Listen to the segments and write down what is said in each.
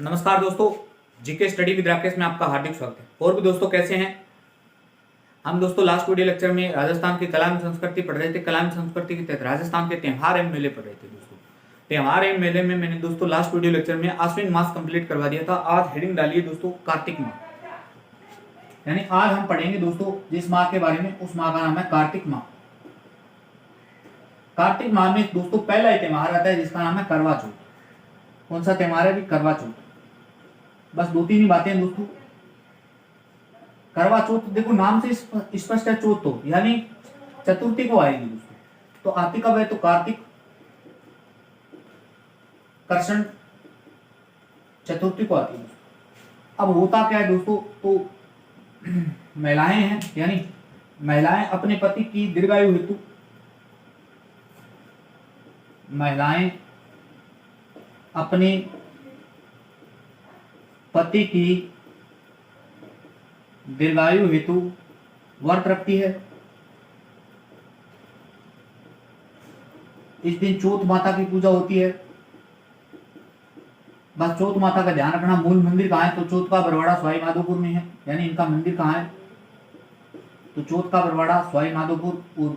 नमस्कार दोस्तों, GK study with Rakesh में आपका हार्दिक स्वागत है। और भी दोस्तों कैसे हैं हम दोस्तों। लास्ट वीडियो लेक्चर में राजस्थान की कला एवं संस्कृति पढ़ रहे थे। कला एवं संस्कृति के तहत राजस्थान के त्योहार एवं मेले पढ़ रहे थे दोस्तों। त्योहार एवं मेले में मैंने दोस्तों लास्ट वीडियो लेक्चर में आश्विन मास कंप्लीट करवा दिया था। आज हेडिंग डालिए दोस्तों कार्तिक माह, यानी आज हम पढ़ेंगे दोस्तों जिस माह के बारे में, उस माह का नाम है कार्तिक माह। कार्तिक माह में दोस्तों पहला ही त्योहार आता है जिसका नाम है करवा चौथ। कौन सा त्योहार है? करवा चौथ। बस दो तीन ही बातें हैं दोस्तों। करवा चौथ देखो नाम से स्पष्ट है, चौथ तो यानी चतुर्थी को आएगी दोस्तों। तो आती कब है? तो कार्तिक कृष्ण चतुर्थी को आती है। अब होता क्या है दोस्तों, तो महिलाएं हैं, यानी महिलाएं अपने पति की दीर्घायु हेतु, महिलाएं अपने पति की दीर्घायु हेतु व्रत रखती है। इस दिन चौथ माता की पूजा होती है। बस चौथ माता का ध्यान रखना। मूल मंदिर कहाँ है? तो चौथ का बरवाड़ा सवाई माधोपुर में है, यानी इनका मंदिर कहाँ है? तो चौथ का बरवाड़ा सवाई माधोपुर। और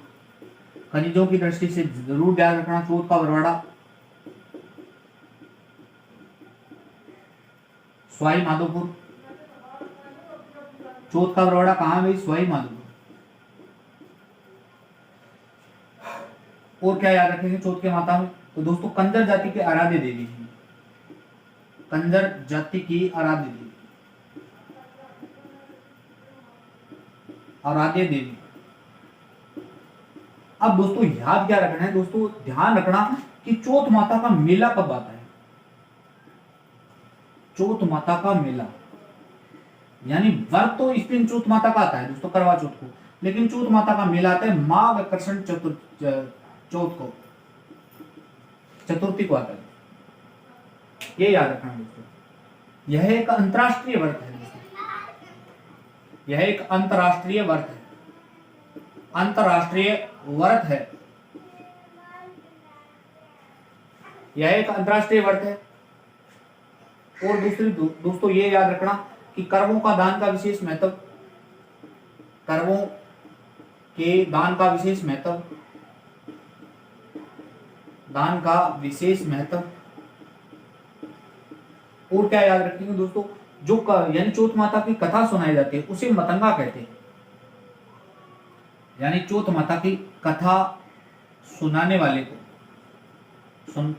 खनिजों की दृष्टि से जरूर ध्यान रखना, चौथ का बरवाड़ा सवाई माधोपुर। चौथ का बरवाड़ा कहाँ है भाई? सवाई माधोपुर। और क्या याद रखेंगे चौथ के माता में? तो दोस्तों कंजर जाति के आराध्य देवी हैं, कंजर जाति की आराध्य देवी, आराध्य देवी। अब दोस्तों याद क्या रखना है? दोस्तों ध्यान रखना कि चौथ माता का मेला कब आता है। चौथ माता का मेला यानी व्रत तो इस दिन चौथ माता का आता है दोस्तों, करवा चौथ को, लेकिन चौथ माता का मेला आता है माघ कृष्ण चौथ को, चतुर्थी को आता है। ये याद रखना दोस्तों। यह एक अंतरराष्ट्रीय व्रत है दोस्तों, यह एक अंतरराष्ट्रीय व्रत है, अंतरराष्ट्रीय व्रत है, यह एक अंतरराष्ट्रीय व्रत है। और दूसरी दोस्तों ये याद रखना कि कर्मों का दान का विशेष महत्व, कर्मों के दान का विशेष महत्व, दान का विशेष महत्व। और क्या याद रखेंगे दोस्तों? जो यानी चौथ माता की कथा सुनाई जाती है उसे मतंगा कहते हैं, यानी चौथ माता की कथा सुनाने वाले को,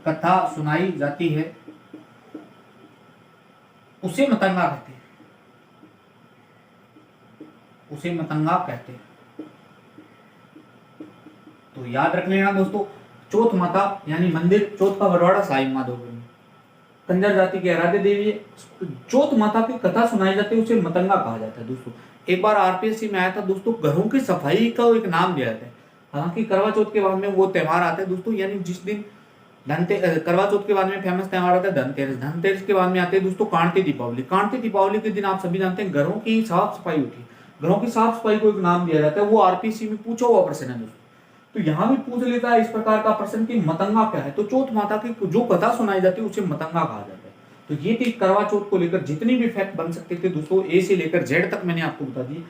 कथा सुनाई जाती है उसे मतंगा कहते हैं, उसे मतंगा कहते हैं। तो याद रख लेना दोस्तों, चौथ माता यानी मंदिर चौथ का बरवाड़ा साई माधोपुर में, कंजर जाति की आराध्य देवी है। चौथ माता की कथा सुनाई जाती है उसे मतंगा कहा जाता है दोस्तों। एक बार आरपीएससी में आया था दोस्तों, घरों की सफाई का एक नाम दिया जाता है। हालांकि करवा चौथ के बाद में वो त्योहार आता है दोस्तों, यानी जिस दिन करवा चौथ के बाद में फेमस त्योहार आता है धनतेरस, धनतेरस के बाद में आते हैं दोस्तों कार्तिक दीपावली। कार्तिक दीपावली के दिन आप सभी जानते हैं घरों की साफ सफाई होती है, घरों की साफ सफाई को एक नाम दिया जाता है। वो आरपीसी में पूछा हुआ प्रश्न है दोस्तों, तो यहाँ भी पूछ लेता है इस प्रकार का प्रश्न कि मतंगा क्या है। तो चौथ माता की जो कथा सुनाई जाती है उसे मतंगा कहा जाता है। तो ये थी करवा चौथ को लेकर जितनी भी फैक्ट बन सकते थे दोस्तों, ए से लेकर जेड तक मैंने आपको बता दी।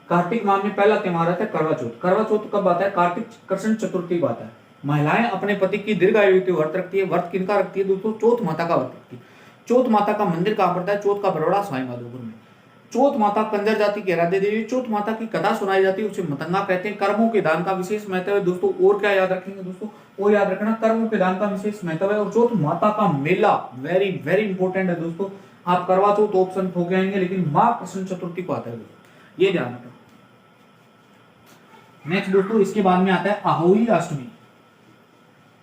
कार्तिक माह में पहला त्योहार आता है करवा चौथ। करवा चौथ कब आता है? कार्तिक कृष्ण चतुर्थी को आता है। महिलाएं अपने पति की दीर्घायु के व्रत रखती है। व्रत किनका रखती है दोस्तों? चौथ माता का व्रत रखती है। चौथ माता का मंदिर कहाँ पड़ता है? चौथ का बरौड़ा सवाई माधोपुर में। चौथ माता कंजर जाति की आराध्य देवी, चौथ माता की कथा सुनाई जाती है उसे मतंगा कहते हैं। कर्मों के दान का विशेष महत्व है दोस्तों। और क्या याद रखेंगे दोस्तों? और याद रखना कर्मों के दान का विशेष महत्व है। और चौथ माता का मेला वेरी वेरी इंपॉर्टेंट है दोस्तों। आप करवा चौथ ऑप्शन हो जाएंगे, लेकिन माँ कृष्ण चतुर्थी को आता है दोस्तों, ये ध्यान रखना। नेक्स्ट दोस्तों इसके बाद में आता है आहोई अष्टमी।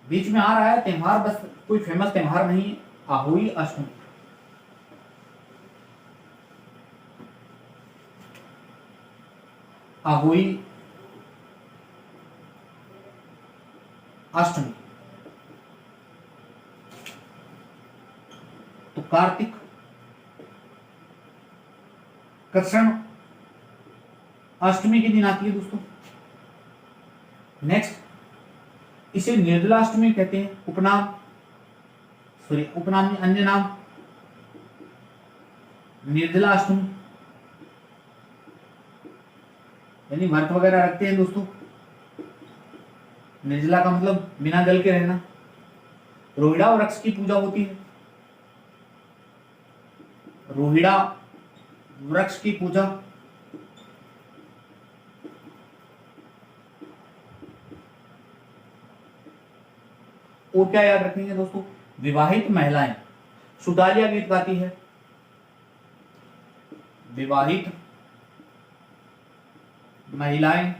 बीच में आ रहा है त्योहार, बस कोई फेमस त्योहार नहीं है। आहोई अष्टमी, आहोई अष्टमी। तो कार्तिक कृष्ण अष्टमी के दिन आती है दोस्तों। नेक्स्ट इसे निर्जलाष्टमी कहते हैं, उपनाम, सॉरी उपनाम अन्य नाम निर्जलाष्टमी यानी व्रत वगैरह रखते हैं दोस्तों। निर्जला का मतलब बिना जल के रहना। रोहिड़ा वृक्ष की पूजा होती है। रोहिड़ा वृक्ष की पूजा। और क्या याद रखेंगे दोस्तों, विवाहित महिलाएं सुतालिया गीत गाती है। विवाहित महिलाएं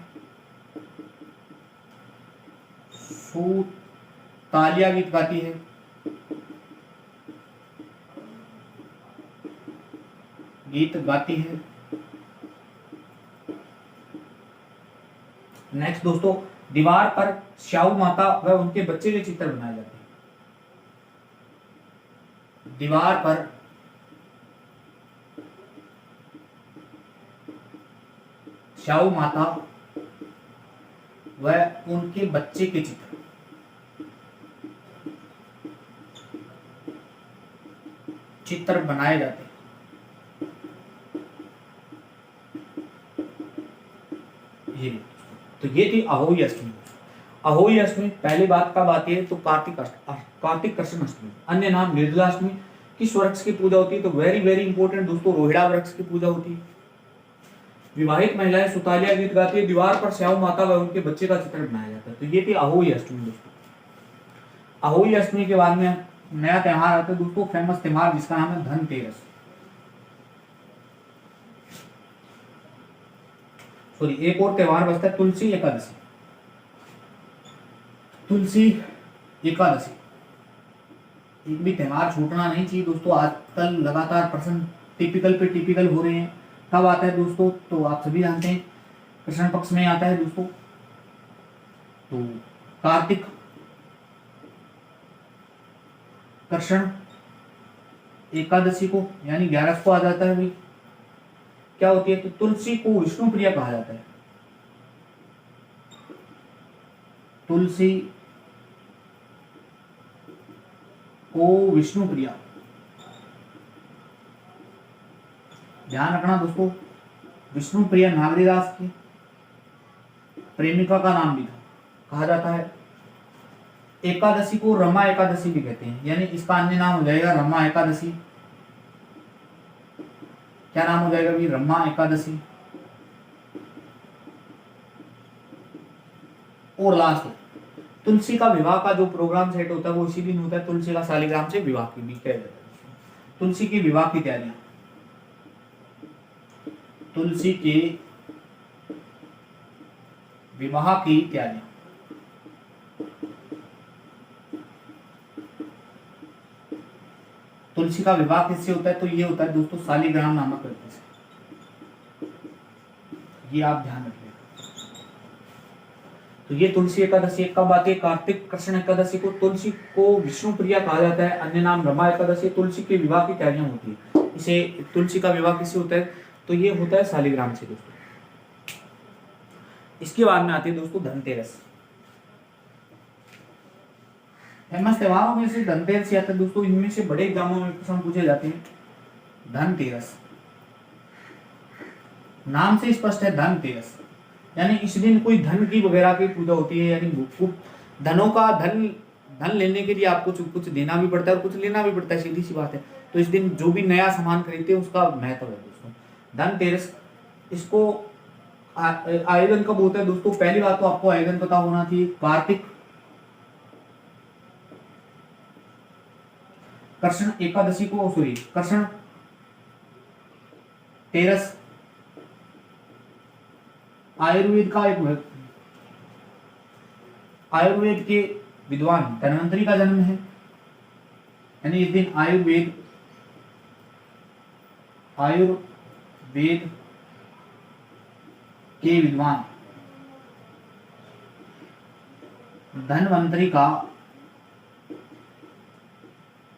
सुतालिया गीत गाती है। गीत गाती है। नेक्स्ट दोस्तों, दीवार पर श्याऊ माता व उनके बच्चे के चित्र बनाए जाते हैं। दीवार पर श्याऊ माता व उनके बच्चे के चित्र बनाए जाते हैं। ये तो ये थी अहोई अष्टमी। अहोई अष्टमी पहली बात कब आती है तो कार्तिक कृष्ण अष्टमी, अन्य नाम निर्जलाष्टमी। किस वृक्ष की पूजा होती है तो वेरी वेरी इंपॉर्टेंट दोस्तों, रोहिड़ा वृक्ष की पूजा होती है। विवाहित महिलाएं सुतालिया गीत गाती है। दीवार पर श्याऊ माता व उनके बच्चे का चित्र बनाया जाता है। तो ये थी अहोई अष्टमी दोस्तों। अहोई अष्टमी के बाद में नया त्योहार आता है दोस्तों, फेमस त्योहार जिसका नाम है धनतेरस। सॉरी, एक और त्योहार बचता है तुलसी एकादशी। तुलसी एकादशी एक भी त्योहार छूटना नहीं चाहिए दोस्तों। आजकल लगातार प्रश्न टिपिकल पे टिपिकल हो रहे हैं। कब आता है दोस्तों तो आप सभी जानते हैं, कृष्ण पक्ष में आता है दोस्तों। तो कार्तिक कृष्ण एकादशी को यानी 11 को आ जाता है। भाई क्या होती है तो तुलसी को विष्णु प्रिया कहा जाता है। तुलसी को विष्णु प्रिया, ध्यान रखना दोस्तों, विष्णु प्रिया नागरीदास की प्रेमिका का नाम भी था, कहा जाता है। एकादशी को रमा एकादशी भी कहते हैं, यानी इसका अन्य नाम हो जाएगा रमा एकादशी। क्या नाम हो जाएगा भी, रमा एकादशी। और लास्ट तुलसी का विवाह का जो प्रोग्राम सेट होता है वो इसी दिन होता है। तुलसी का शालिग्राम से विवाह की भी कह जाता है। तुलसी की विवाह की तैयारियां, तुलसी के विवाह की तैयारियां। तुलसी का विवाह किससे होता है तो ये होता है दोस्तों शालिग्राम नामक व्यक्ति से। ये आप ध्यान रखिए। तो ये तुलसी एकादशी कब आती है, कार्तिक कृष्ण एकादशी को। तुलसी को विष्णु प्रिया कहा जाता है, अन्य नाम रमा एकादशी। तुलसी के विवाह की तैयारियां होती है। इसे तुलसी का विवाह किससे होता है तो ये होता है शालिग्राम से दोस्तों। इसके बाद में आती है दोस्तों धनतेरस। फेमस त्योहारों में से धनतेरस आता है दोस्तों। इनमें से बड़े एग्जामों में प्रश्न पूछे जाते हैं। धनतेरस नाम से स्पष्ट है, धनतेरस यानी इस दिन कोई धन की वगैरह की पूजा होती है। यानी धनों का धन लेने के लिए आपको कुछ देना भी पड़ता है और कुछ लेना भी पड़ता है, सीधी सी बात है। तो इस दिन जो भी नया सामान खरीदते हैं उसका महत्व है दोस्तों। धनतेरस इसको आयोजन कब होता है दोस्तों, पहली बात तो आपको आयोजन पता होना चाहिए। कार्तिक कृष्ण एकादशी को, सॉरी कृष्ण तेरस आयुर्वेद का एक आयुर्वेद के विद्वान धन्वंतरी का जन्म है। यानी इस दिन आयुर्वेद के विद्वान धन्वंतरी का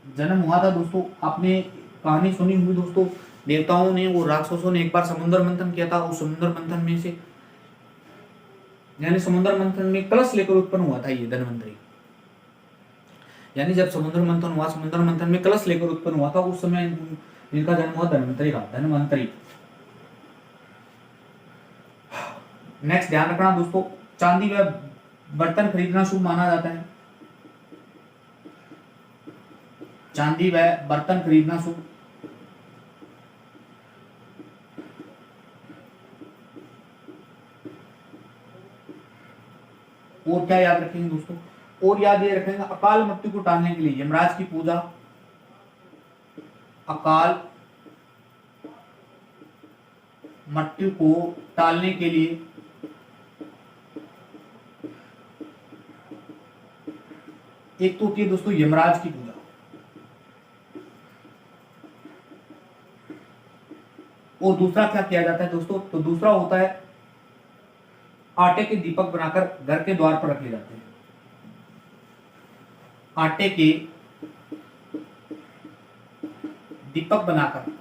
जन्म हुआ था दोस्तों। आपने कहानी सुनी हुई दोस्तों, देवताओं ने और राक्षसों ने एक बार समुद्र मंथन किया था। उस समुद्र मंथन में से यानी समुद्र मंथन में कलश लेकर उत्पन्न हुआ था ये धन्वंतरी। यानी जब समुद्र मंथन हुआ, समुद्र मंथन में कलश लेकर उत्पन्न हुआ था, उस समय जिनका जन्म हुआ धन्वंतरी का, धन्वंतरी। नेक्स्ट ध्यान रखना दोस्तों, चांदी व बर्तन खरीदना शुभ माना जाता है। चांदी व बर्तन खरीदना शुभ। और क्या याद रखेंगे दोस्तों, और याद ये रखेंगे अकाल मृत्यु को टालने के लिए यमराज की पूजा, अकाल मृत्यु को टालने के लिए एक तो होती है दोस्तों यमराज की पूजा, और दूसरा क्या किया जाता है दोस्तों, तो दूसरा होता है आटे के दीपक बनाकर घर के द्वार पर रखे जाते हैं। आटे के दीपक बनाकर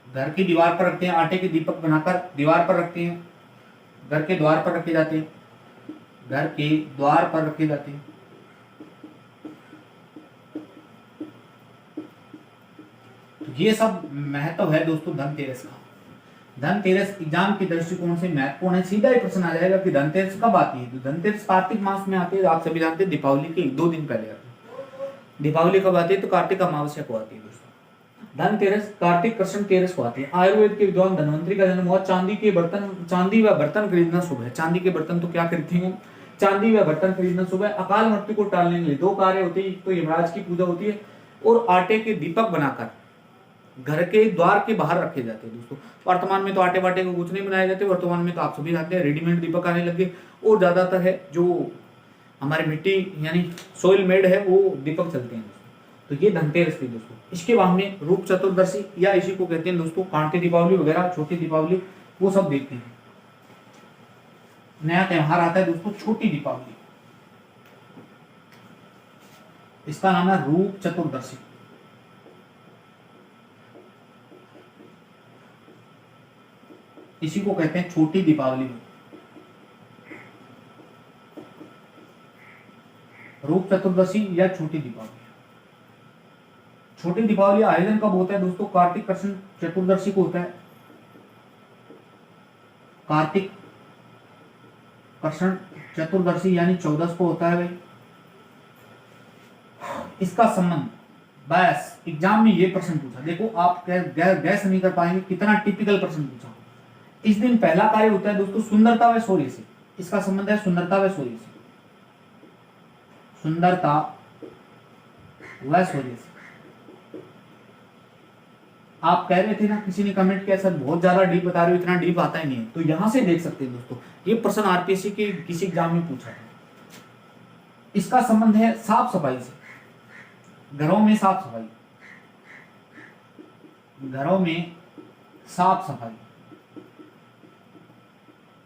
घर की दीवार पर रखते हैं, आटे के दीपक बनाकर दीवार पर रखते हैं, घर के द्वार पर रखे जाते हैं, घर के द्वार पर रखे जाते हैं। तो ये सब महत्व है दोस्तों धनतेरस का। धनतेरस एग्जाम के दृष्टिकोण से महत्वपूर्ण है। सीधा ही प्रश्न आ जाएगा कि धनतेरस कब आती है, तो धनतेरस कार्तिक मास में आती है। आप सभी जानते हैं दीपावली के 2 दिन पहले आती है। दीपावली कब आती है, तो कार्तिक अमावस्या को आती है दोस्तों। धनतेरस कार्तिक कृष्ण तेरस को आती है। आयुर्वेद के विद्वान धन्वंतरी का जन्म हुआ। चांदी व बर्तन खरीदना शुभ है। चांदी के बर्तन तो क्या खरीदते हैं, चांदी व बर्तन खरीदना शुभ है। अकाल मृत्यु को टालने के लिए 2 कार्य होते हैं, तो यमराज की पूजा होती है और आटे के दीपक बनाकर घर के द्वार के बाहर रखे जाते हैं दोस्तों। वर्तमान में तो आटे वाटे को कुछ नहीं बनाए जाते, वर्तमान में तो आप सभी जानते हैं रेडीमेड दीपक आने लगे, और ज्यादातर है जो हमारे मिट्टी यानी सोइल मेड है वो दीपक चलते हैं दोस्तों। तो ये धनतेरस थी दोस्तों। इसके बाद में रूप चतुर्दशी या इसी को कहते हैं दोस्तों कांटे दीपावली वगैरह, छोटी दीपावली, वो सब देखते हैं। नया त्योहार आता है दोस्तों छोटी दीपावली, इसका नाम है रूप चतुर्दशी। इसी को कहते हैं छोटी दीपावली। रूप चतुर्दशी या छोटी दीपावली। छोटी दीपावली आयोजन कब होता है दोस्तों, कार्तिक कृष्ण चतुर्दशी को होता है। कार्तिक कृष्ण चतुर्दशी यानी 14 को होता है भाई। इसका संबंध बस एग्जाम में ये प्रश्न पूछा, देखो आप गैस नहीं कर पाएंगे, कितना टिपिकल प्रश्न पूछा। इस दिन पहला कार्य होता है दोस्तों सुंदरता व शौर्य से। इसका संबंध है सुंदरता व शौर्य से। सुंदरता व शौर्य से। आप कह रहे थे ना, किसी ने कमेंट किया सर बहुत ज्यादा डीप बता रहे हो, इतना डीप आता ही नहीं है, तो यहां से देख सकते हैं दोस्तों ये प्रश्न आरपीएससी के किसी एग्जाम में पूछा है। इसका संबंध है साफ सफाई से। घरों में साफ सफाई, घरों में साफ सफाई।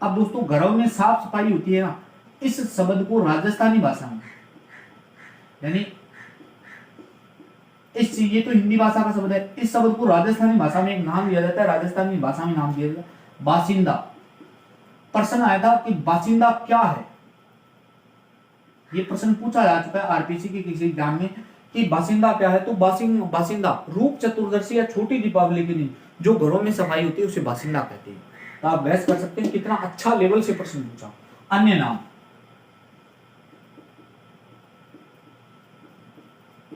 अब दोस्तों घरों में साफ सफाई होती है ना, इस शब्द को राजस्थानी भाषा में यानी इस ये तो हिंदी भाषा का शब्द है, इस शब्द को राजस्थानी भाषा में एक नाम दिया जाता है। राजस्थानी भाषा में नाम दिया जाता है बासिंदा। प्रश्न आया था कि बासिंदा क्या है, ये प्रश्न पूछा जा चुका है आरपीसी के किसी एग्जाम में कि बासिंदा क्या है। तो बासिंदा रूप चतुर्दशी या छोटी दीपावली के दिन जो घरों में सफाई होती है उसे बासिंदा कहते हैं। तो आप बहस कर सकते हैं कितना अच्छा लेवल से प्रश्न पूछा। अन्य नाम,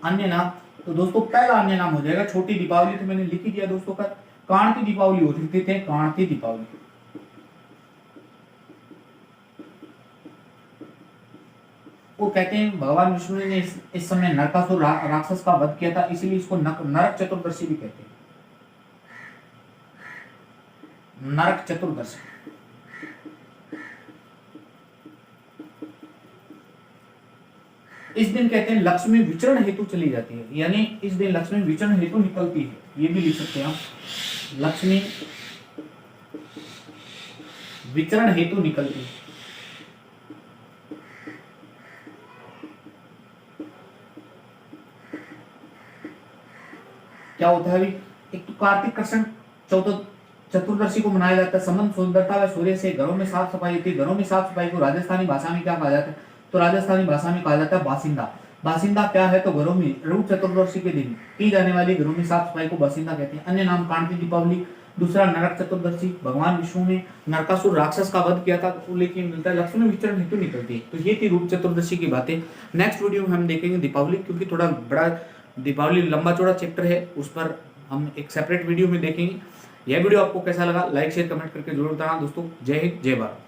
अन्य नाम, तो दोस्तों पहला अन्य नाम हो जाएगा छोटी दीपावली, तो मैंने लिख ही दिया दोस्तों का। कांति दीपावली होती थे, कांति दीपावली। वो कहते हैं भगवान विष्णु ने इस समय नरकासुर राक्षस का वध किया था, इसीलिए इसको नरक चतुर्दशी भी कहते हैं। नरक चतुर्दशी। इस दिन कहते हैं लक्ष्मी विचरण हेतु चली जाती है, यानी इस दिन लक्ष्मी विचरण हेतु निकलती है, ये भी लिख सकते हैं आप। लक्ष्मी विचरण हेतु निकलती है। क्या होता है अभी, एक तो कार्तिक कृष्ण चतुर्दशी को मनाया जाता है। संबंध सुंदरता व सूर्य से। घरों में साफ सफाई होती है। घरों में साफ सफाई को राजस्थानी भाषा में क्या कहा जाता है, तो राजस्थानी भाषा में कहा जाता है बासिंदा। बासिंदा क्या है, तो घरों में रूप चतुर्दशी के दिन की जाने वाली घरों में साफ सफाई को बासिंदा कहते हैं। अन्य नाम कांति दीपावली, दूसरा नरक चतुर्दशी, भगवान विष्णु ने नरकासुर राक्षस का वध किया था, तो लेकिन मिलता है लक्ष्मण विचरण हेतु निकलती है। तो ये थी रूप चतुर्दशी की बातें। नेक्स्ट वीडियो में हम देखेंगे दीपावली, क्योंकि थोड़ा बड़ा दीपावली लंबा चौड़ा चैप्टर है, उस पर हम एक सेपरेट वीडियो में देखेंगे। यह वीडियो आपको कैसा लगा, लाइक शेयर कमेंट करके जरूर बताना दोस्तों। जय हिंद, जय भारत।